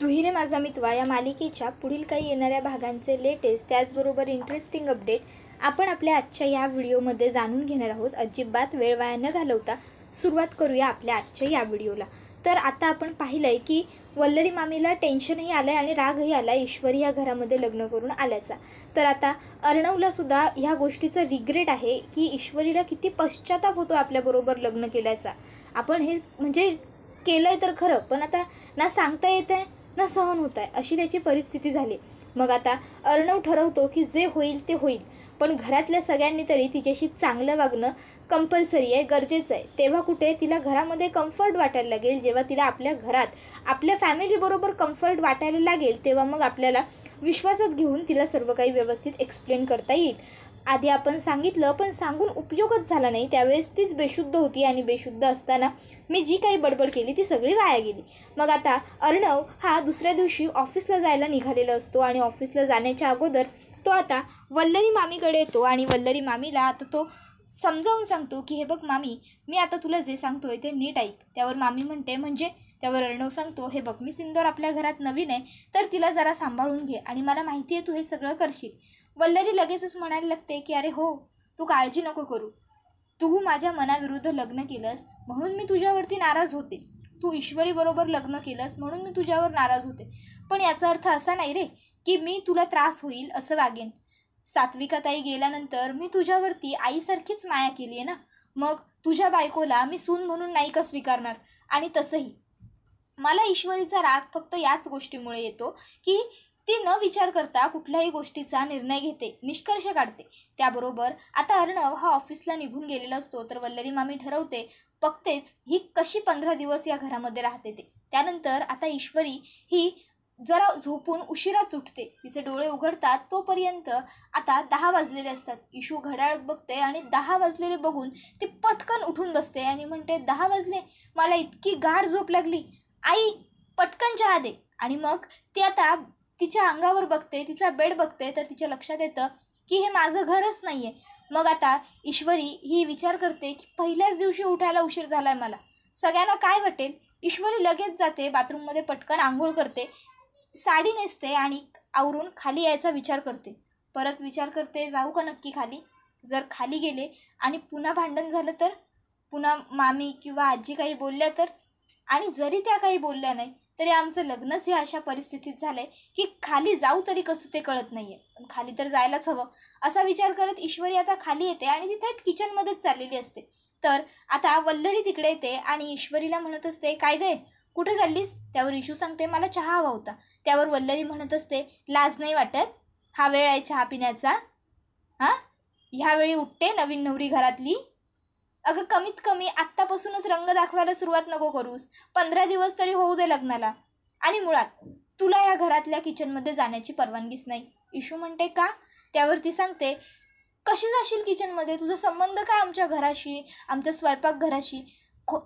तू ही रे माझा मितवा या मालिकेच्या पुढील काही येणाऱ्या भागांचे लेटेस्ट त्याचबरोबर इंटरेस्टिंग अपडेट आपण आपल्या आजच्या या व्हिडिओमध्ये जाणून घेणार आहोत। अजिबात वेळ वाया न घालवता सुरुवात करूया आपल्या आजच्या या व्हिडिओला। तर आता आपण पाहिलंय की वल्लरी मामीला टेन्शनही आलंय आणि रागही आलाय ईश्वरी या घरामध्ये लग्न करून आल्याचा। तर आता अर्णवला सुद्धा ह्या गोष्टीचं रिग्रेट आहे की ईश्वरीला किती पश्चाताप होतो आपल्याबरोबर लग्न केल्याचा। आपण हे म्हणजे केलंय तर खरं, पण आता ना सांगता येत आहे ना सहन होत आहे, अशी त्याची परिस्थिती झाली। मग आता अर्णव ठरवतो की जे होईल ते होईल, पण घरातल्या सगळ्यांनी तरी तिच्याशी चांगलं वागणं कंपल्सरी आहे, गरजेचं आहे। तेव्हा कुठे तिला घरामध्ये कम्फर्ट वाटायला लागेल, जेव्हा तिला आपल्या घरात आपल्या फॅमिलीबरोबर कम्फर्ट वाटायला लागेल, तेव्हा मग आपल्याला विश्वासात घेऊन तिला सर्व काही व्यवस्थित एक्सप्लेन करता येईल। आधी आपण सांगितलं, पण सांगून उपयोगच झाला नाही। त्यावेळेस तीच बेशुद्ध होती आणि बेशुद्ध असताना मी जी काही बडबड केली ती सगळी वाया गेली। मग आता अर्णव हा दुसऱ्या दिवशी ऑफिसला जायला निघालेला असतो आणि ऑफिसला जाण्याच्या अगोदर तो आता वल्लरी मामीकडे येतो आणि वल्लरी मामीला आता तो समजावून सांगतो की हे बघ मामी, मी आता तुला जे सांगतोय ते नीट ऐक। त्यावर मामी म्हणते म्हणजे? त्यावर अर्णव सांगतो, हे बघ मी सिंदूर आपल्या घरात नवीन आहे, तर तिला जरा सांभाळून घे आणि मला माहिती आहे तू हे सगळं करशील। वल्लरी लगेचच म्हणायला लागते की अरे हो, तू काळजी नको करू, तू माझ्या मनाविरुद्ध लग्न केलंस म्हणून मी तुझ्यावरती नाराज होते, तू ईश्वरीबरोबर लग्न केलंस म्हणून मी तुझ्यावर नाराज होते, पण याचा अर्थ असा नाही रे की मी तुला त्रास होईल असं वागेन। सात्विकाताई गेल्यानंतर मी तुझ्यावरती आईसारखीच माया केली आहे ना, मग तुझ्या बायकोला मी सून म्हणून नाही का स्वीकारणार? आणि तसंही मला ईश्वरीचा राग फक्त याच गोष्टीमुळे येतो की ती न विचार करता कुठल्याही गोष्टीचा निर्णय घेते, निष्कर्ष काढते। त्याबरोबर आता अर्णव हा ऑफिसला निघून गेलेला असतो, तर वल्लरी मामी ठरवते बघतेच ही कशी 15 दिवस या घरामध्ये राहते ते। त्यानंतर आता ईश्वरी ही जरा झोपून उशिराच उठते, तिचे डोळे उघडतात तोपर्यंत आता 10 वाजलेले असतात। इशू घड्याळात बघते आणि 10 वाजलेले बघून ती पटकन उठून बसते आणि म्हणते 10 वाजले, मला इतकी गाढ झोप लागली, आई पटकन चहा दे। आणि मग ती आता तिच्या अंगावर बघते, तिचा बेड बघते, तर तिच्या लक्षात येतं की हे माझं घरच नाही आहे। मग आता ईश्वरी ही विचार करते की पहिल्याच दिवशी उठायला उशीर झाला आहे, मला सगळ्यांना काय वाटेल। ईश्वरी लगेच जाते बाथरूममध्ये, पटकन आंघोळ करते, साडी नेसते आणि आवरून खाली यायचा विचार करते। परत विचार करते जाऊ का नक्की खाली, जर खाली गेले आणि पुन्हा भांडण झालं तर, पुन्हा मामी किंवा आजी काही बोलल्या तर, आणि जरी त्या काही बोलल्या नाही तरी आमचं लग्नच हे अशा परिस्थितीत झालं आहे की खाली जाऊ तरी कसं ते कळत नाही आहे, पण खाली तर जायलाच हवं असा विचार करत ईश्वरी आता खाली येते आणि ती थेट किचनमध्येच चाललेली असते। तर आता वल्लरी तिकडे येते आणि ईश्वरीला म्हणत असते काय गं कुठे चाललीस? त्यावर इशू सांगते मला चहा हवा होता। त्यावर वल्लरी म्हणत असते लाज नाही वाटत? हा वेळ आहे चहा पिण्याचा? हां, ह्यावेळी उठते नवीन नवरी घरातली? अगं कमीत कमी आत्तापासूनच रंग दाखवायला सुरुवात नको करूस, 15 दिवस तरी होऊ दे लग्नाला, आणि मुळात तुला या घरातल्या किचनमध्ये जाण्याची परवानगीच नाही। इशू म्हणते का? त्यावर ती सांगते कशी जाशील किचनमध्ये, तुझा संबंध काय आमच्या घराशी, आमच्या स्वयंपाकघराशी?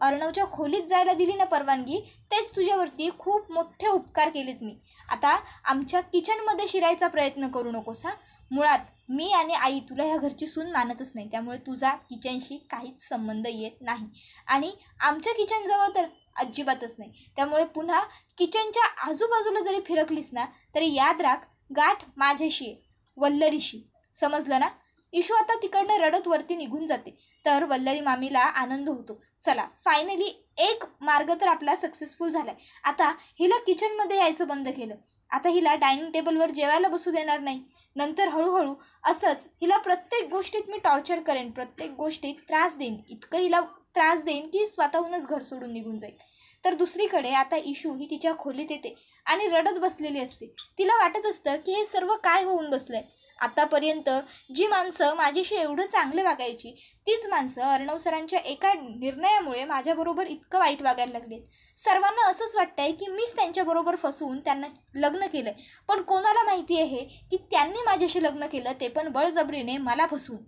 अर्णवच्या खोलीत जायला दिली ना परवानगी, तेच तुझ्यावरती खूप मोठे उपकार केलेत मी। आता आमच्या किचनमध्ये शिरायचा प्रयत्न करू नकोस हां। मुळात मी आणि आई तुला ह्या घरची सून मानतच नाही, त्यामुळे तुझा किचनशी काहीच संबंध येत नाही आणि आमच्या किचनजवळ तर अजिबातच नाही। त्यामुळे पुन्हा किचनच्या आजूबाजूला जरी फिरकलीस ना तरी याद राख, गाठ माझ्याशी आहे, वल्लरीशी, समजलं ना? इशू आता तिकडनं रडत वरती निघून जाते। तर वल्लरी मामीला आनंद होतो, चला फायनली एक मार्ग तर आपला सक्सेसफुल झालाय। आता हिला किचनमध्ये यायचं बंद केलं, आता हिला डायनिंग टेबलवर जेवायला बसू देणार नाही, नंतर हळूहळू असंच हिला प्रत्येक गोष्टीत मी टॉर्चर करेन, प्रत्येक गोष्टीत त्रास देईन, इतकं हिला त्रास देईन की स्वतःहूनच घर सोडून निघून जाईल। तर दुसरीकडे आता इशू ही तिच्या खोलीत येते आणि रडत बसलेली असते। तिला वाटत असतं की हे सर्व काय होऊन बसलंय। आतापर्यंत जी माणसं माझ्याशी एवढं चांगलं वागायची, तीच माणसं अर्णव सरांच्या एका निर्णयामुळे माझ्याबरोबर इतकं वाईट वागायला लागलेत। सर्वांना असंच वाटतंय की मीच त्यांच्याबरोबर फसवून त्यांना लग्न केलंय, पण कोणाला माहिती आहे की त्यांनी माझ्याशी लग्न केलं ते पण बळजबरीने मला फसवून।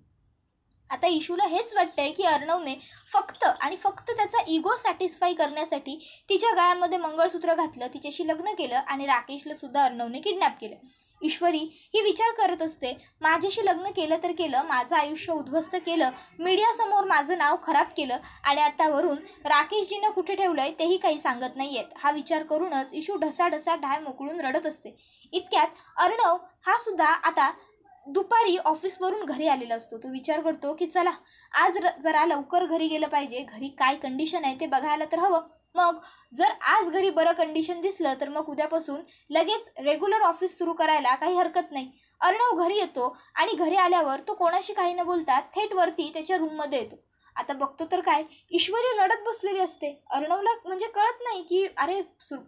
आता इशूला हेच वाटतंय की अर्णवने फक्त आणि फक्त त्याचा इगो सॅटिस्फाय करण्यासाठी तिच्या गळ्यामध्ये मंगळसूत्र घातलं, तिच्याशी लग्न केलं आणि राकेशला सुद्धा अर्णवने किडनॅप केलं. ईश्वरी ही विचार करत असते, माझ्याशी लग्न केलं तर केलं, माझं आयुष्य उद्ध्वस्त केलं, मीडियासमोर माझं नाव खराब केलं आणि आता वरून राकेशजीनं कुठे ठेवलंय तेही काही सांगत नाही आहेत. हा विचार करूनच इशू ढसाढसा डाय मोकळून रडत असते. इतक्यात अर्णव हा सुद्धा आता दुपारी ऑफिसवरून घरी आलेला असतो. तो विचार करतो की चला आज जरा लवकर घरी गेलं पाहिजे, घरी काय कंडिशन आहे ते बघायला तर हवं. मग जर आज घरी बरं कंडिशन दिसलं तर मग उद्यापासून लगेच रेग्युलर ऑफिस सुरू करायला काही हरकत नाही. अर्णव घरी येतो आणि घरी आल्यावर तो कोणाशी काही न बोलता थेट वरती त्याच्या रूममध्ये येतो. आता बघतो तर काय, ईश्वरी रडत बसलेली असते. अर्णवला म्हणजे कळत नाही की अरे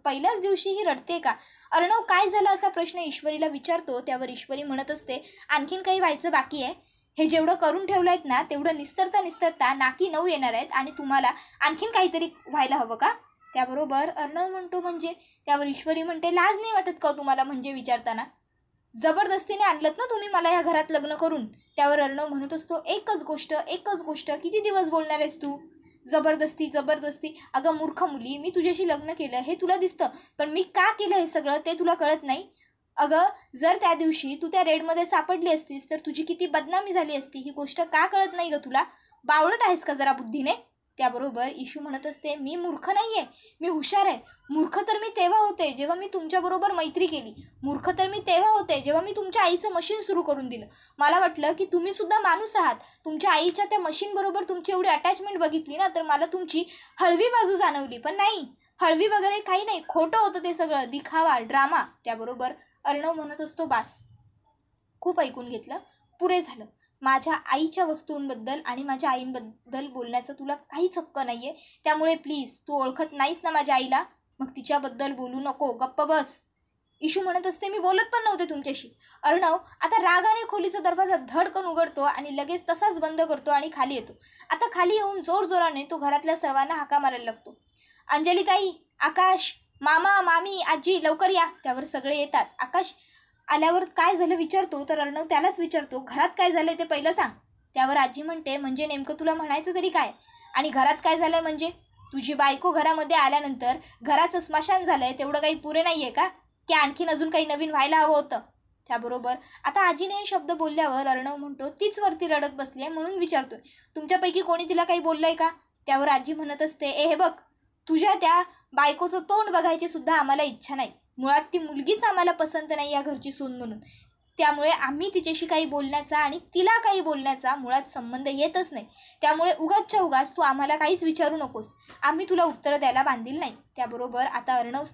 पहिल्याच दिवशी ही रडते का. अर्णव काय झालं असा प्रश्न ईश्वरीला विचारतो. त्यावर ईश्वरी म्हणत असते, आणखीन काही व्हायचं बाकी आहे, हे जेवढं करून ठेवलं आहेत ना तेवढं निस्तरता नाकी 9 येणार आहेत आणि तुम्हाला आणखीन काहीतरी व्हायला हवं का. त्याबरोबर अर्णव म्हणतो म्हणजे. त्यावर ईश्वरी म्हणते, लाज नाही वाटत का तुम्हाला म्हणजे विचारताना, जबरदस्तीने आणलत ना तुम्ही मला या घरात लग्न करून. त्यावर अर्णव म्हणत असतो, एकच गोष्ट किती दिवस बोलणार आहेस तू, जबरदस्ती. अगं मूर्ख मुली, मी तुझ्याशी लग्न केलं हे तुला दिसतं, पण मी का केलं हे सगळं ते तुला कळत नाही. अगं जर त्या दिवशी तू त्या रेडमध्ये सापडली असतीस तर तुझी किती बदनामी झाली असती, ही गोष्ट का कळत नाही ग तुला, बावळट आहेस का जरा बुद्धीने. त्याबरोबर इशू म्हणत असते, मी मूर्ख नाही आहे, मी हुशार आहे. मूर्ख तर मी तेव्हा होते जेव्हा मी तुमच्याबरोबर मैत्री केली, मूर्ख तर मी तेव्हा होते जेव्हा मी तुमच्या आईचं मशीन सुरू करून दिलं. मला वाटलं की तुम्ही सुद्धा माणूस आहात, तुमच्या आईच्या त्या मशीनबरोबर तुमची एवढी अटॅचमेंट बघितली ना तर मला तुमची हळवी बाजू जाणवली, पण नाही, हळवी वगैरे काही नाही, खोटं होतं ते सगळं, दिखावा, ड्रामा. त्याबरोबर अर्णव म्हणत असतो, बास, खूप ऐकून घेतलं, पुरे झालं. माझ्या आईच्या वस्तूंबद्दल आणि माझ्या आईंबद्दल बोलण्याचं तुला काहीच हक्क नाही आहे, त्यामुळे प्लीज तू ओळखत नाहीस ना माझ्या आईला, मग तिच्याबद्दल बोलू नको, गप्प बस. इशू म्हणत असते, मी बोलत पण नव्हते तुमच्याशी. अर्णव आता रागाने खोलीचा दरवाजा धडकन उघडतो आणि लगेच तसाच बंद करतो आणि खाली येतो. आता खाली येऊन जोरजोराने तो घरातल्या सर्वांना हाका मारायला लागतो, अंजलीताई, आकाश, मामा, मामी, आजी, लवकर या. त्यावर सगळे येतात. आकाश आल्यावर काय झालं विचारतो तर अर्णव त्यालाच विचारतो, घरात काय झालंय ते पहिलं सांग. त्यावर आजी म्हणते, म्हणजे नेमकं तुला म्हणायचं तरी काय, आणि घरात काय झालंय म्हणजे तुझी बायको घरामध्ये आल्यानंतर घराचं स्मशान झालंय तेवढं काही पुरे नाही आहे का, की आणखीन अजून काही नवीन व्हायला हवं होतं. त्याबरोबर आता आजीने हे शब्द बोलल्यावर अर्णव म्हणतो, तीच वरती रडत बसली आहे म्हणून विचारतोय, तुमच्यापैकी कोणी तिला काही बोललंय का. त्यावर आजी म्हणत असते, हे बघ, तुझ्या त्या बायकोचं तोंड बघायची सुद्धा आम्हाला इच्छा नाही, मुळात ती मुलगीच आम्हाला पसंत नाही या घरची सून म्हणून, त्यामुळे आम्ही तिच्याशी काही बोलण्याचा आणि तिला काही बोलण्याचा मुळात संबंध येतच नाही, त्यामुळे उगाचच्या उगाच तू आम्हाला काहीच विचारू नकोस, आम्ही तुला उत्तर द्यायला बांधील नाही. त्याबरोबर आता अर्णव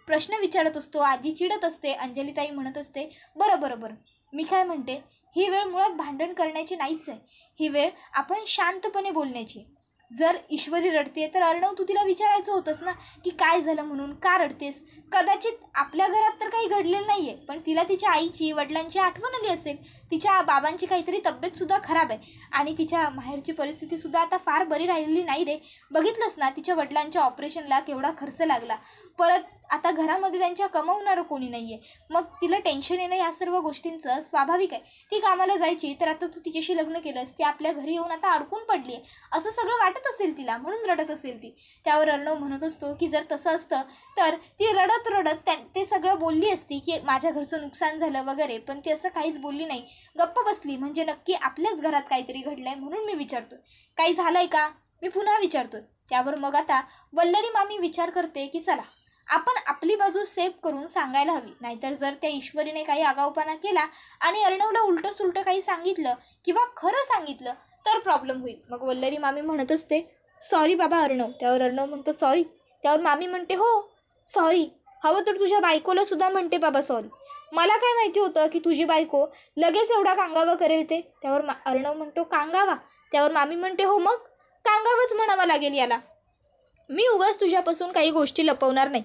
प्रश्न विचारत असतो, आजी चिडत असते. अंजलीताई म्हणत असते, बरं, मी काय म्हणते, ही वेळ मुळात भांडण करण्याची नाहीच आहे, ही वेळ आपण शांतपणे बोलण्याची. जर ईश्वरी रडते तर अर्णव तू तिला विचारायचं होतंस ना की काय झालं म्हणून, का रडतेस. कदाचित आपल्या घरात तर काही घडलेलं नाही आहे, पण तिला तिच्या आईची वडिलांची आठवण आली असेल, तिच्या बाबांची काहीतरी तब्येतसुद्धा खराब आहे आणि तिच्या माहेरची परिस्थितीसुद्धा आता फार बरी राहिलेली नाही रे. बघितलंस ना तिच्या वडिलांच्या ऑपरेशनला केवढा खर्च लागला, परत आता घरामध्ये त्यांच्या कमवणारं कोणी नाही आहे, मग तिला टेन्शन येणं या सर्व गोष्टींचं स्वाभाविक आहे. ती कामाला जायची तर आता तू तिच्याशी लग्न केलंस, ती आपल्या घरी येऊन आता अडकून पडली आहे असं सगळं वाटत असेल तिला, म्हणून रडत असेल ती. त्यावर अर्णव म्हणत असतो की जर तसं असतं तर ती रडत ते सगळं बोलली असती की माझ्या घरचं नुकसान झालं वगैरे, पण ती असं काहीच बोलली नाही, गप्प बसली. म्हणजे नक्की आपल्याच घरात काहीतरी घडलंय म्हणून मी विचारतोय, काही झालंय का, मी पुन्हा विचारतोय. त्यावर मग आता वल्लरी मामी विचार करते की चला आपण आपली बाजू सेफ करून सांगायला हवी, नाहीतर जर त्या ईश्वरीने काही आगाऊपणा केला आणि अर्णवला उलटं सुलटं काही सांगितलं किंवा खरं सांगितलं तर प्रॉब्लेम होईल. मग वल्लरी मामी म्हणत असते, सॉरी बाबा अर्णव. त्यावर अर्णव म्हणतो, सॉरी. त्यावर मामी म्हणते, हो सॉरी, हवं तर तुझ्या बायकोला सुद्धा म्हणते बाबा सॉरी, मला काय माहिती होतं की तुझी बायको लगेच एवढा कांगावा करेल ते. त्यावर अर्णव म्हणतो, कांगावा. त्यावर मामी म्हणते, हो मग कांगावाच म्हणावं लागेल याला, मी उगाच तुझ्यापासून काही गोष्टी लपवणार नाही.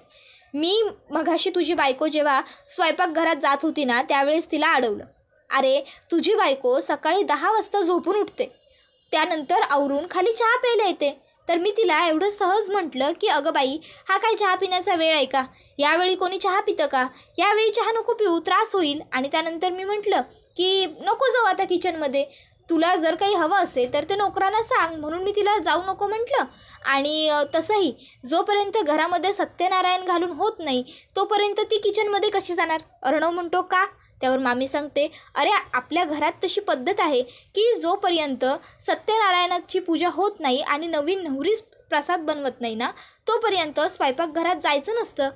मी मघाशी तुझी बायको जेव्हा स्वयंपाकघरात जात होती ना त्यावेळेस तिला अडवलं. अरे तुझी बायको सकाळी 10 वाजता झोपून उठते, त्यानंतर आवरून खाली चहा प्यायला येते, तर मी तिला एवढं सहज म्हटलं की अगं बाई हा काय चहा पिण्याचा वेळ आहे का, यावेळी कोणी चहा पितं का, यावेळी चहा नको पिऊ, त्रास होईल. आणि त्यानंतर मी म्हटलं की नको जाऊ आता किचनमध्ये, तुला जर काही हवं असेल तर ते नोकरांना सांग, म्हणून मी तिला जाऊ नको म्हटलं. आणि तसंही जोपर्यंत घरामध्ये सत्यनारायण घालून होत नाही तोपर्यंत ती किचनमध्ये कशी जाणार. अर्णव म्हणतो का. त्यावर मामी सांगते, अरे आपल्या घरात तशी पद्धत आहे की जोपर्यंत सत्यनारायणाची पूजा होत नाही आणि नवीन नवरी प्रसाद बनवत नाही ना तोपर्यंत स्वयंपाकघरात जायचं नसतं.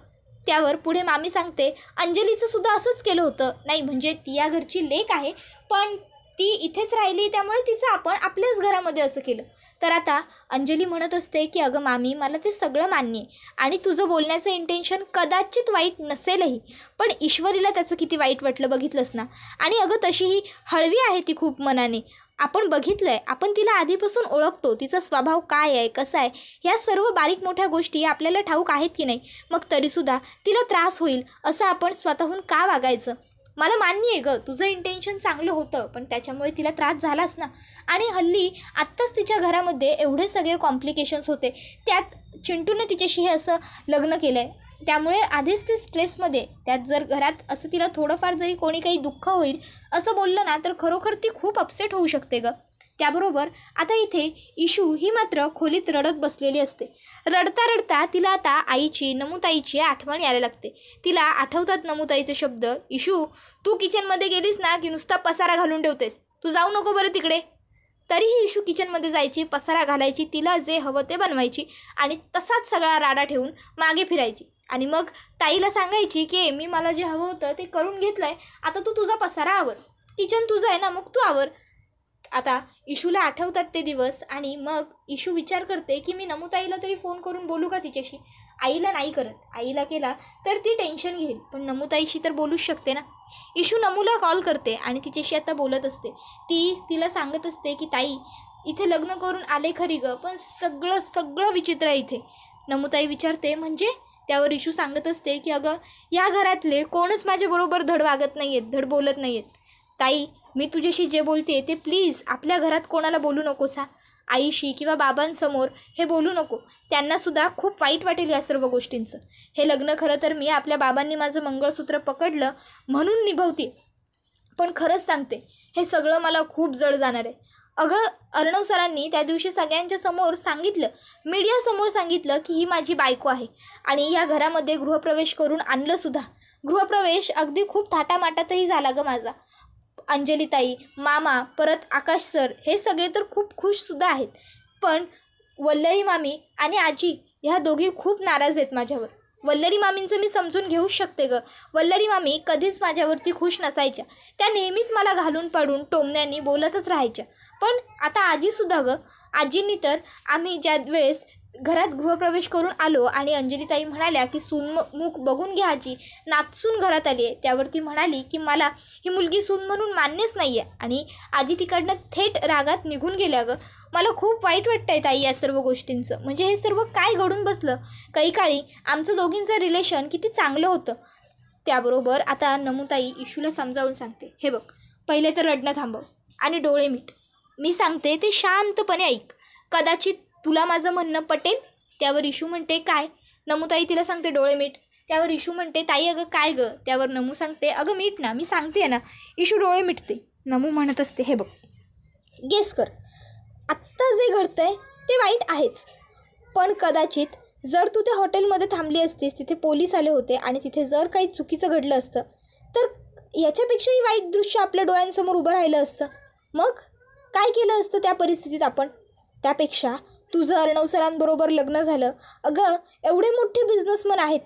त्यावर पुढे मामी सांगते, अंजलीचं सुद्धा असंच केलं होतं. नाही म्हणजे ती या घरची लेक आहे पण ती इथेच राहिली त्यामुळे तिचं आपण आपल्याच घरामध्ये असं केलं. तर आता अंजली म्हणत असते की अगं मामी मला ते सगळं मान्य आहे आणि तुझं बोलण्याचं इंटेन्शन कदाचित वाईट नसेलही, पण ईश्वरीला त्याचं किती वाईट वाटलं बघितलंस ना. आणि अगं तशीही हळवी आहे ती खूप मनाने, आपण बघितलं आहे, आपण तिला आधीपासून ओळखतो, तिचा स्वभाव काय आहे कसा आहे ह्या सर्व बारीक मोठ्या गोष्टी आपल्याला ठाऊक आहेत की नाही. मग तरीसुद्धा तिला त्रास होईल असं आपण स्वतःहून का वागायचं. मला मान्य आहे गं तुझं इंटेन्शन चांगलं होतं पण त्याच्यामुळे तिला त्रास झालाच ना. आणि हल्ली आत्ताच तिच्या घरामध्ये एवढे सगळे कॉम्प्लिकेशन्स होते, त्यात चिंटूने तिच्याशी हे असं लग्न केलं आहे त्यामुळे आधीच ती स्ट्रेसमध्ये, त्यात जर घरात असं तिला थोडंफार जरी कोणी काही दुःख होईल असं बोललं ना तर खरोखर ती खूप अपसेट होऊ शकते गं. त्याबरोबर आता इथे इशू ही मात्र खोलीत रडत बसलेली असते. रडता रडता तिला आता आईची नमुताईची आठवण यायला लागते. तिला आठवतात नमुताईचे शब्द, इशू तू किचनमध्ये गेलीस ना की नुसता पसारा घालून ठेवतेस, तू जाऊ नको बरं तिकडे. तरीही इशू किचनमध्ये जायची, पसारा घालायची, तिला जे हवं ते बनवायची आणि तसाच सगळा राडा ठेवून मागे फिरायची. आणि मग ताईला सांगायची की मी मला जे हवं होतं ते करून घेतलं आहे, आता तू तुझा पसारा आवर, किचन तुझं आहे ना मग तू आवर. आता इशूला आठवतात ते दिवस आणि मग इशू विचार करते की मी नमुताईला तरी फोन करून बोलू का तिच्याशी. आईला नाही करत, आईला केला तर ती टेन्शन घेईल पण नमुताईशी तर बोलूच शकते ना. इशू नमूला कॉल करते आणि तिच्याशी आता बोलत असते. तिला सांगत असते की ताई इथे लग्न करून आले खरी गं पण सगळं विचित्र आहे इथे. नमुताई विचारते म्हणजे. त्यावर इशू सांगत असते की अगं या घरातले कोणच माझ्याबरोबर धड वागत नाही आहेत, धड बोलत नाही आहेत. ताई मी तुझ्याशी जे बोलते ते प्लीज आपल्या घरात कोणाला बोलू नकोस हा, आईशी किंवा बाबांसमोर हे बोलू नको, त्यांनासुद्धा खूप वाईट वाटेल या सर्व गोष्टींचं. हे लग्न खरं तर मी आपल्या बाबांनी माझं मंगळसूत्र पकडलं म्हणून निभवते, पण खरंच सांगते हे सगळं मला खूप जड जाणार आहे. अगं अर्णव सरांनी त्या दिवशी सगळ्यांच्या समोर सांगितलं, मीडियासमोर सांगितलं की ही माझी बायको आहे आणि या घरामध्ये गृहप्रवेश करून आणलंसुद्धा. गृहप्रवेश अगदी खूप थाटामाटातही झाला गं माझा. अंजलीताई, मामा, परत आकाश सर हे सगळे तर खूप खुशसुद्धा आहेत, पण वल्लरी मामी आणि आजी ह्या दोघी खूप नाराज आहेत माझ्यावर. वल्लरी मामींचं मी समजून घेऊच शकते गं. वल्लरी मामी कधीच माझ्यावरती खुश नसायच्या, त्या नेहमीच मला घालून पाडून टोमण्यानी बोलतच राहायच्या. पण आता आजीसुद्धा गं, आजींनी तर आम्ही ज्या वेळेस घरात गृहप्रवेश करून आलो आणि अंजलीताई म्हणाल्या की सूनमुख बघून घ्या आजी, नाचून घरात आली आहे, त्यावरती म्हणाली की मला ही मुलगी सून म्हणून मान्यच नाही आहे आणि आजी तिकडनं थेट रागात निघून गेल्या गं. मला खूप वाईट वाटतं आहे ताई या सर्व गोष्टींचं. म्हणजे हे सर्व काय घडून बसलं. काही काळी आमचं दोघींचं रिलेशन किती चांगलं होतं. त्याबरोबर आता नमुताई इशूला समजावून सांगते, हे बघ पहिले तर रडणं थांबव आणि डोळे मीट, मी सांगते ते शांतपणे ऐक, कदाचित तुला माझं म्हणणं पटेल. त्यावर इशू म्हणते काय. नमुताई तिला सांगते डोळे मीट. त्यावर इशू म्हणते ताई अगं काय गं. त्यावर नमू सांगते अगं मीट ना, मी सांगते ना. इशू डोळे मिटते. नमू म्हणत असते हे बघ गेस कर, आत्ता जे घडतंय ते वाईट आहेच, पण कदाचित जर तू त्या हॉटेलमध्ये थांबली असतीस, तिथे पोलीस आले होते आणि तिथे जर काही चुकीचं घडलं असतं तर याच्यापेक्षाही वाईट दृश्य आपल्या डोळ्यांसमोर उभं राहिलं असतं. मग काय केलं असतं त्या परिस्थितीत आपण. त्यापेक्षा तुझं अर्णव सरांबरोबर लग्न झालं. अगं एवढे मोठे बिझनेसमन आहेत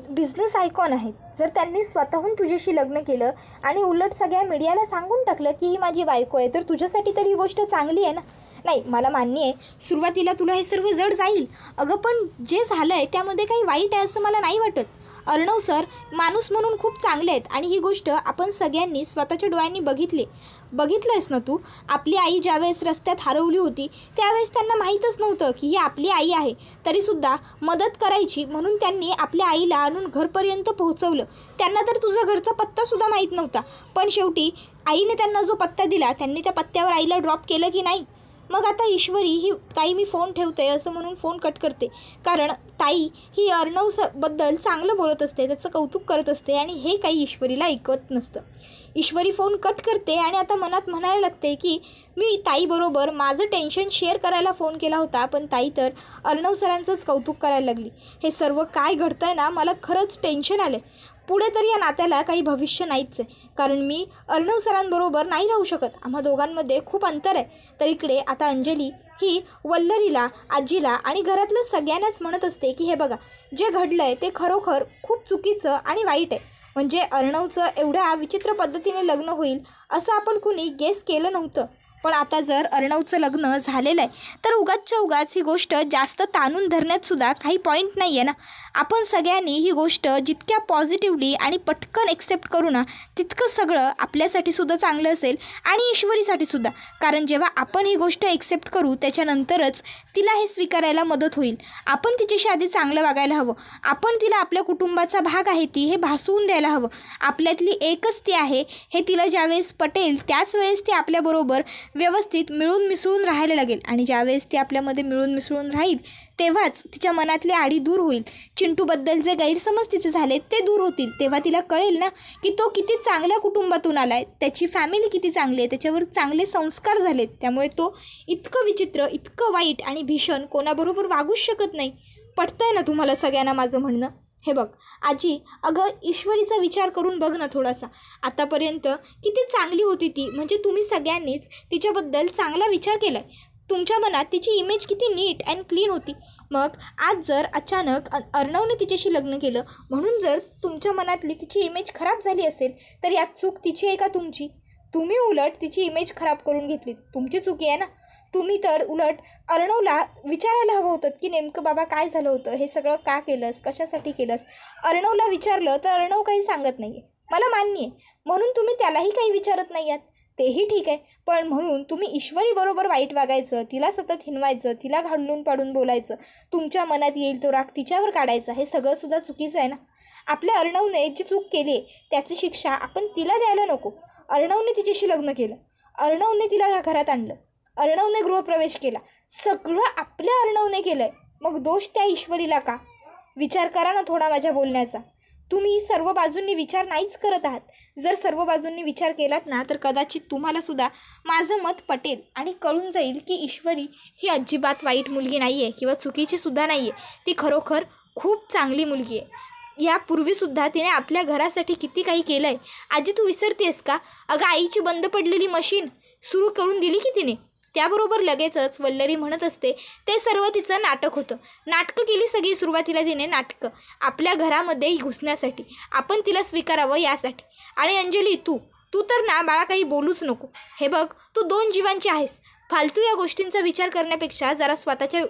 बिझनेस आयकॉन आहेत, जर त्यांनी स्वतःहून तुझ्याशी लग्न केलं आणि उलट सगळ्या मीडियाला सांगून टाकलं की ही माझी बायको आहे, तर तुझ्यासाठी तर ही गोष्ट चांगली आहे ना. नाही मला मान्य आहे सुरुवातीला तुला हे सर्व जड जाईल अगं, पण जे झालं आहे त्यामध्ये काही वाईट आहे असं मला नाही वाटत. अर्णव सर माणूस म्हणून खूप चांगले आहेत आणि ही गोष्ट आपण सगळ्यांनी स्वतःच्या डोळ्यांनी बघितलंयस ना तू. आपली आई ज्यावेळेस रस्त्यात हरवली होती त्यावेळेस त्यांना माहीतच नव्हतं की ही आपली आई आहे, तरीसुद्धा मदत करायची म्हणून त्यांनी आपल्या आईला आणून घरपर्यंत पोहोचवलं. त्यांना तर तुझा घरचा पत्तासुद्धा माहीत नव्हता, पण शेवटी आईने त्यांना जो पत्ता दिला त्यांनी त्या पत्त्यावर आईला ड्रॉप केलं की नाही. मग आता ईश्वरी ही ताई मी फोन ठेवते असं म्हणून फोन कट करते, कारण ताई ही अर्णवबद्दल चांगलं बोलत असते, त्याचं कौतुक करत असते आणि हे काही ईश्वरीला ऐकत नसतं. ईश्वरी फोन कट करते आणि आता मनात म्हणायला लागते की मी ताईबरोबर माझं टेन्शन शेअर करायला फोन केला होता, पण ताई तर अर्णव सरांचंच कौतुक करायला लागली. हे सर्व काय घडतंय ना, मला खरंच टेन्शन आलं. पुढे तर या नात्याला काही भविष्य नाहीच आहे, कारण मी अर्णव सरांबरोबर नाही राहू शकत. आम्हा दोघांमध्ये खूप अंतर आहे. तर इकडे आता अंजली ही वल्लरीला, आजीला आणि घरातलं सगळ्यांनाच म्हणत असते की हे बघा, जे घडलं आहे ते खरोखर खूप चुकीचं आणि वाईट आहे. म्हणजे अर्णवचं एवढ्या विचित्र पद्धतीने लग्न होईल असं आपण कुणी गेस केलं नव्हतं. पण आता जर अर्णवचं लग्न झालेलं आहे तर उगाचच्या उगाच ही गोष्ट जास्त ताणून धरण्यातसुद्धा काही पॉईंट नाही आहे ना. आपण सगळ्यांनी ही गोष्ट जितक्या पॉझिटिव्हली आणि पटकन एक्सेप्ट करू ना, तितकं सगळं आपल्यासाठीसुद्धा चांगलं असेल आणि ईश्वरीसाठीसुद्धा. कारण जेव्हा आपण ही गोष्ट एक्सेप्ट करू त्याच्यानंतरच तिला हे स्वीकारायला मदत होईल. आपण तिच्याशी आधी चांगलं वागायला हवं. आपण तिला आपल्या कुटुंबाचा भाग आहे ती हे भासवून द्यायला हवं. आपल्यातली एकच ती आहे हे तिला ज्यावेळेस पटेल त्याच वेळेस ती आपल्याबरोबर व्यवस्थित मिळून मिसळून राहायला लागेल. आणि ज्यावेळेस ती आपल्यामध्ये मिळून मिसळून राहील तेव्हाच तिच्या मनातली आडी दूर होईल. चिंटूबद्दल जे गैरसमज तिचे झाले ते दूर होतील. तेव्हा तिला कळेल ना की तो किती चांगल्या कुटुंबातून आला आहे, त्याची फॅमिली किती चांगली आहे, त्याच्यावर चांगले संस्कार झालेत, त्यामुळे तो इतकं विचित्र, इतकं वाईट आणि भीषण कोणाबरोबर वागूच शकत नाही. पटतंय ना तुम्हाला सगळ्यांना माझं म्हणणं? हे बघ आजी, अगं ईश्वरीचा विचार करून बघ ना थोडासा. आतापर्यंत किती चांगली होती ती, म्हणजे तुम्ही सगळ्यांनीच तिच्याबद्दल चांगला विचार केला आहे. तुमच्या मनात तिची इमेज किती नीट अँड क्लीन होती. मग आज जर अचानक अर्णवने तिच्याशी लग्न केलं म्हणून जर तुमच्या मनातली तिची इमेज खराब झाली असेल तर यात चूक तिची आहे का तुमची? तुम्ही उलट तिची इमेज खराब करून घेतली, तुमची चुकी आहे ना. तुम्ही तर उलट अर्णवला विचारायला हवं होतं की नेमकं बाबा काय झालं होतं, हे सगळं का केलंस, कशासाठी केलंस. अर्णवला विचारलं तर अर्णव काही सांगत नाही आहे, मला मान्य आहे. म्हणून तुम्ही त्यालाही काही विचारत नाही आहात, तेही ठीक आहे. पण म्हणून तुम्ही ईश्वरीबरोबर वाईट वागायचं, तिला सतत हिनवायचं, तिला घालून पाडून बोलायचं, तुमच्या मनात येईल तो राग तिच्यावर काढायचा, हे सगळंसुद्धा चुकीचं आहे ना. आपल्या अर्णवने जी चूक केली आहे त्याची शिक्षा आपण तिला द्यायला नको. अर्णवने तिच्याशी लग्न केलं, अर्णवने तिला घरात आणलं, अर्णवने गृहप्रवेश केला, सगळं आपल्या अर्णवने केलं आहे. मग दोष त्या ईश्वरीला का? विचार करा ना थोडा माझ्या बोलण्याचा. तुम्ही सर्व बाजूंनी विचार नाहीच करत आहात. जर सर्व बाजूंनी विचार केलात ना तर कदाचित तुम्हालासुद्धा माझं मत पटेल आणि कळून जाईल की ईश्वरी ही अजिबात वाईट मुलगी नाही आहे किंवा चुकीचीसुद्धा नाही आहे. ती खरोखर खूप चांगली मुलगी आहे. यापूर्वीसुद्धा तिने आपल्या घरासाठी किती काही केलं आहे. आजी तू विसरतेस का? अगं आईची बंद पडलेली मशीन सुरू करून दिली की तिने. त्याबरोबर लगेचच वल्लरी म्हणत असते ते सर्व तिचं नाटक होतं. नाटकं केली सगळी सुरुवातीला तिने, नाटकं आपल्या घरामध्ये घुसण्यासाठी, आपण तिला स्वीकारावं यासाठी. आणि अंजली तू तर ना बाळा काही बोलूच नको. हे बघ तू 2 जीवांची आहेस. फालतू या गोष्टींचा विचार करण्यापेक्षा जरा स्वतःच्या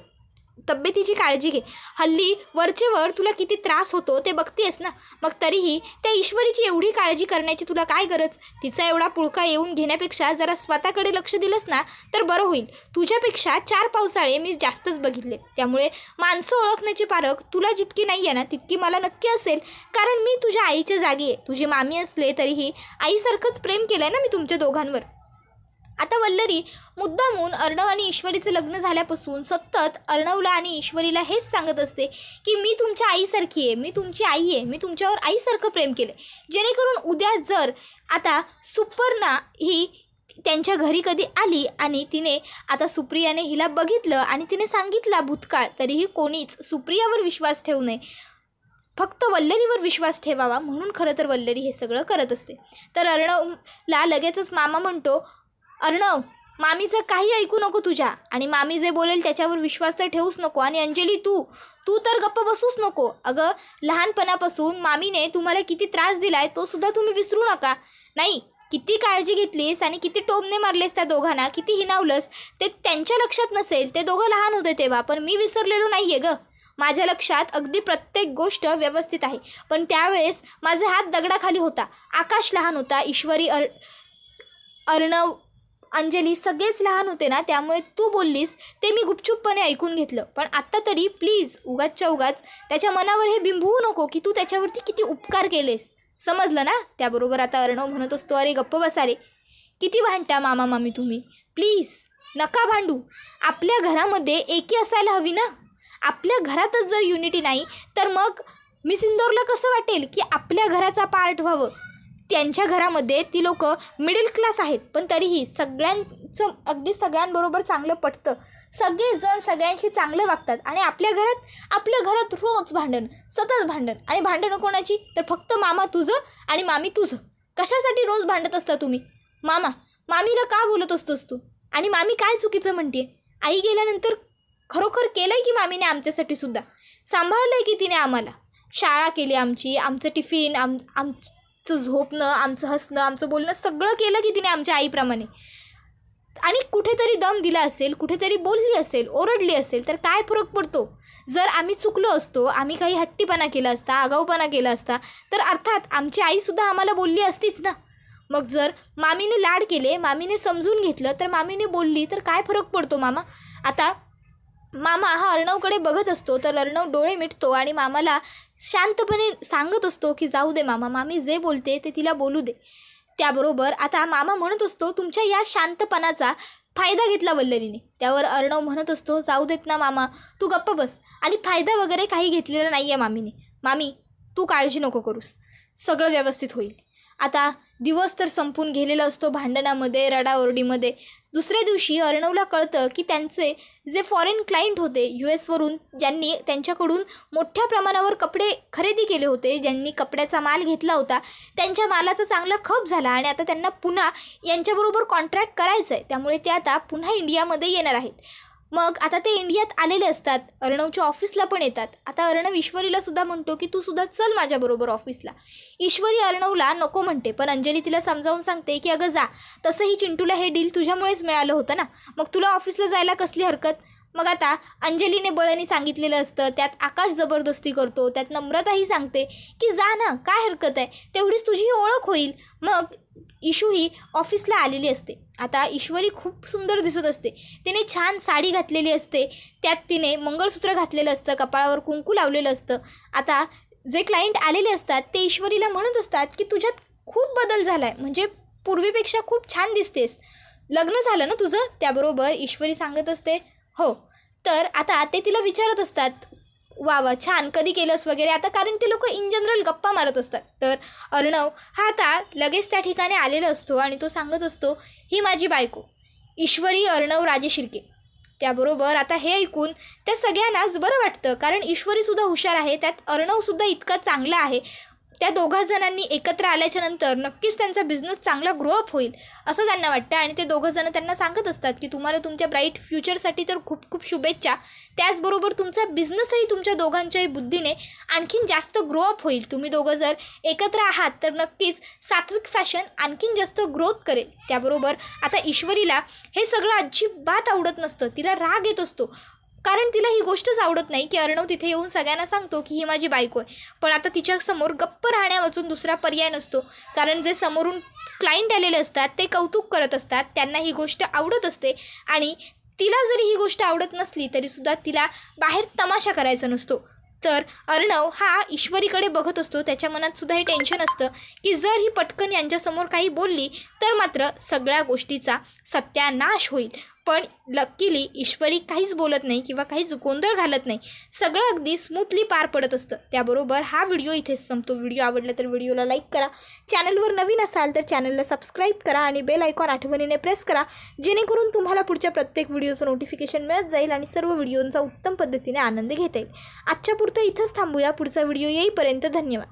तब्येतीची काळजी घे. हल्ली वरचेवर तुला किती त्रास होतो ते बघतेस ना. मग तरीही त्या ईश्वरीची एवढी काळजी करण्याची तुला काय गरज? तिचा एवढा पुळका येऊन घेण्यापेक्षा जरा स्वतःकडे लक्ष दिलंस ना तर बरं होईल. तुझ्यापेक्षा 4 पावसाळे मी जास्तच बघितले, त्यामुळे माणसं ओळखण्याची पारख तुला जितकी नाही आहे ना तितकी मला नक्की असेल, कारण मी तुझ्या आईच्या जागी आहे. तुझी मामी असले तरीही आईसारखंच प्रेम केलं आहे ना मी तुमच्या दोघांवर. आता वल्लरी मुद्दामून अर्णव आणि ईश्वरीचं लग्न झाल्यापासून सतत अर्णवला आणि ईश्वरीला हेच सांगत असते की मी तुमच्या आईसारखी आहे, मी तुमची आई आहे, मी तुमच्यावर आईसारखं प्रेम केलं आहे. जेणेकरून उद्या जर आता सुपर्णा ही त्यांच्या घरी कधी आली आणि तिने आता सुप्रियाने हिला बघितलं आणि तिने सांगितला भूतकाळ, तरीही कोणीच सुप्रियावर विश्वास ठेवू नये, फक्त वल्लरीवर विश्वास ठेवावा. म्हणून खरं तर वल्लरी हे सगळं करत असते. तर अर्णवला लगेचच मामा म्हणतो, अर्णव मामीचं काही ऐकू नको तुझ्या, आणि मामी जे बोलेल त्याच्यावर विश्वास तर ठेवूच नको. आणि अंजली तू तर गप्प बसूच नको. अगं लहानपणापासून मामीने तुम्हाला किती त्रास दिला आहे तो सुद्धा तुम्ही विसरू नका. नाही, किती काळजी घेतलीस आणि किती टोमणे मारलेस त्या दोघांना, किती हिणावलंस ते त्यांच्या लक्षात नसेल, ते दोघं लहान होते तेव्हा. पण मी विसरलेलो नाही आहे गं. माझ्या लक्षात अगदी प्रत्येक गोष्ट व्यवस्थित आहे. पण त्यावेळेस माझा हात दगडाखाली होता, आकाश लहान होता, ईश्वरी, अर्णव, अंजली सगळेच लहान होते ना, त्यामुळे तू बोललीस ते मी गुपचूपपणे ऐकून घेतलं. पण आत्ता तरी प्लीज उगाचच्या उगाच त्याच्या मनावर हे बिंबवू नको की तू त्याच्यावरती किती उपकार केलेस, समजलं ना. त्याबरोबर आता अर्णव म्हणत असतो, अरे गप्प बसा रे, किती भांडता मामा मामी तुम्ही, प्लीज नका भांडू. आपल्या घरामध्ये एकी असायला हवी ना. आपल्या घरातच जर युनिटी नाही तर मग मिस इंदोरला कसं वाटेल की आपल्या घराचा पार्ट व्हावं. त्यांच्या घरामध्ये ती लोक मिडल क्लास आहेत, पण तरीही सगळ्यांचं अगदी सगळ्यांबरोबर चांगलं पटतं. सगळेजण सगळ्यांशी चांगलं वागतात. आणि आपल्या घरात रोज भांडण, सतत भांडण. आणि भांडणं कोणाची? तर फक्त मामा तुझं आणि मामी तुझं. कशासाठी रोज भांडत असता तुम्ही? मामीला का बोलत असतोस तू? आणि मामी काय चुकीचं म्हणते? आई गेल्यानंतर खरोखर केलं आहे की मामीने आमच्यासाठी सुद्धा? सांभाळलं आहे की तिने आम्हाला? शाळा केली आमची, आमचं टिफिन, आमचं झोपणं, आमचं हसणं, आमचं बोलणं सगळं केलं की तिने आमच्या आईप्रमाणे. आणि कुठेतरी दम दिला असेल, कुठेतरी बोलली असेल, ओरडली असेल तर काय फरक पडतो? जर आम्ही चुकलो असतो, आम्ही काही हट्टीपणा केला असता, आगाऊपणा केला असता, तर अर्थात आमची आईसुद्धा आम्हाला बोलली असतीच ना. मग जर मामीने लाड केले, मामीने समजून घेतलं, तर मामीने बोलली तर काय फरक पडतो मामा? आता मामा हा अर्णवकडे बघत असतो तर अर्णव डोळे मिटतो आणि मामाला शांतपणे सांगत असतो की जाऊ दे मामा, मामी जे बोलते ते तिला बोलू दे. त्याबरोबर आता मामा म्हणत असतो तुमच्या या शांतपणाचा फायदा घेतला वल्लरीने. त्यावर अर्णव म्हणत असतो जाऊ देत ना मामा, तू गप्प बस. आणि फायदा वगैरे काही घेतलेला नाही आहे मामीने. मामी तू काळजी नको करूस, सगळं व्यवस्थित होईल. आता दिवस तर संपून गेलेला असतो भांडणामध्ये, रडाओरडीमध्ये. दुसऱ्या दिवशी अर्णवला कळतं की त्यांचे जे फॉरेन क्लायंट होते US वरून, ज्यांनी त्यांच्याकडून मोठ्या प्रमाणावर कपडे खरेदी केले होते, ज्यांनी कपड्याचा माल घेतला होता, त्यांच्या मालाचा चांगला खप झाला आणि आता त्यांना पुन्हा यांच्याबरोबर कॉन्ट्रॅक्ट करायचं आहे. त्यामुळे ते आता पुन्हा इंडियामध्ये येणार आहेत. मग आता ते इंडियात आलेले असतात, अर्णवच्या ऑफिसला पण येतात. आता अर्णव ईश्वरीला सुद्धा म्हणतो की तू सुद्धा चल माझ्याबरोबर ऑफिसला. ईश्वरी अर्णवला नको म्हणते, पण अंजली तिला समजावून सांगते की अगं जा, तसंही चिंटूला हे डील तुझ्यामुळेच मिळालं होतं ना, मग तुला ऑफिसला जायला कसली हरकत. मग आता अंजलीने बळनी सांगितलेलं असतं, त्यात आकाश जबरदस्ती करतो, त्यात नम्रताही सांगते की जा ना, काय हरकत आहे, तेवढीच तुझी ओळख होईल. मग ईशू ही ऑफिसला आलेली असते. आता ईश्वरी खूप सुंदर दिसत असते. तिने छान साडी घातलेली असते, त्यात तिने मंगळसूत्र घातलेलं असतं, कपाळावर कुंकू लावलेलं असतं. आता जे क्लायंट आलेले असतात ते ईश्वरीला म्हणत असतात की तुझ्यात खूप बदल झाला आहे, म्हणजे पूर्वीपेक्षा खूप छान दिसतेस, लग्न झालं ना तुझं. त्याबरोबर ईश्वरी सांगत असते हो. तर आता ते तिला विचारत असतात वा छान, कधी केलंस वगैरे. आता कारण ते लोक इन जनरल गप्पा मारत असतात. तर अर्णव हा आता लगेच त्या ठिकाणी आलेला असतो आणि तो सांगत असतो ही माझी बायको ईश्वरी अर्णव राजे शिर्के. त्याबरोबर आता हे ऐकून त्या सगळ्यांनाच बरं वाटतं, कारण ईश्वरीसुद्धा हुशार आहे, त्यात अर्णवसुद्धा इतका चांगला आहे. त्या दोघा जणांनी एकत्र आल्याच्या नंतर नक्कीच त्यांचा बिझनेस चांगला ग्रोअप होईल असं त्यांना वाटतं. आणि ते दोघं जण त्यांना सांगत असतात की तुम्हाला तुमच्या ब्राईट फ्युचरसाठी तर खूप खूप शुभेच्छा. त्याचबरोबर तुमचा बिझनेसही तुमच्या दोघांच्याही बुद्धीने आणखीन जास्त ग्रोअप होईल. तुम्ही दोघं जर एकत्र आहात तर नक्कीच सात्विक फॅशन आणखीन जास्त ग्रोथ करेल. त्याबरोबर आता ईश्वरीला हे सगळं अजिबात आवडत नसतं, तिला राग येत असतो, कारण तिला ही गोष्टच आवडत नाही की अर्णव तिथे येऊन सगळ्यांना सांगतो की ही माझी बायको आहे. पण आता तिच्यासमोर गप्प राहण्यावाचून दुसरा पर्याय नसतो, कारण जे समोरून क्लायंट आलेले असतात ते कौतुक करत असतात, त्यांना ही गोष्ट आवडत असते. आणि तिला जरी ही गोष्ट आवडत नसली तरीसुद्धा तिला बाहेर तमाशा करायचा नसतो. तर अर्णव हा ईश्वरीकडे बघत असतो, त्याच्या मनात सुद्धा हे टेन्शन असतं की जर ही पटकन यांच्यासमोर काही बोलली तर मात्र सगळ्या गोष्टीचा सत्यानाश होईल. पण लकीली ईश्वरी काहीच बोलत नाही किंवा काहीच गोंधळ घालत नाही, सगळं अगदी स्मूथली पार पडत असतं. त्याबरोबर हा व्हिडिओ इथेच संपतो. व्हिडिओ आवडला तर व्हिडिओला लाईक करा, चॅनलवर नवीन असाल तर चॅनलला सबस्क्राईब करा आणि बेल आयकॉन आठवणीने प्रेस करा, जेणेकरून तुम्हाला पुढच्या प्रत्येक व्हिडिओचं नोटिफिकेशन मिळत जाईल आणि सर्व व्हिडिओंचा उत्तम पद्धतीने आनंद घेता येईल. आजच्या पुरतं इथंच थांबूया. पुढचा व्हिडिओ येईपर्यंत धन्यवाद.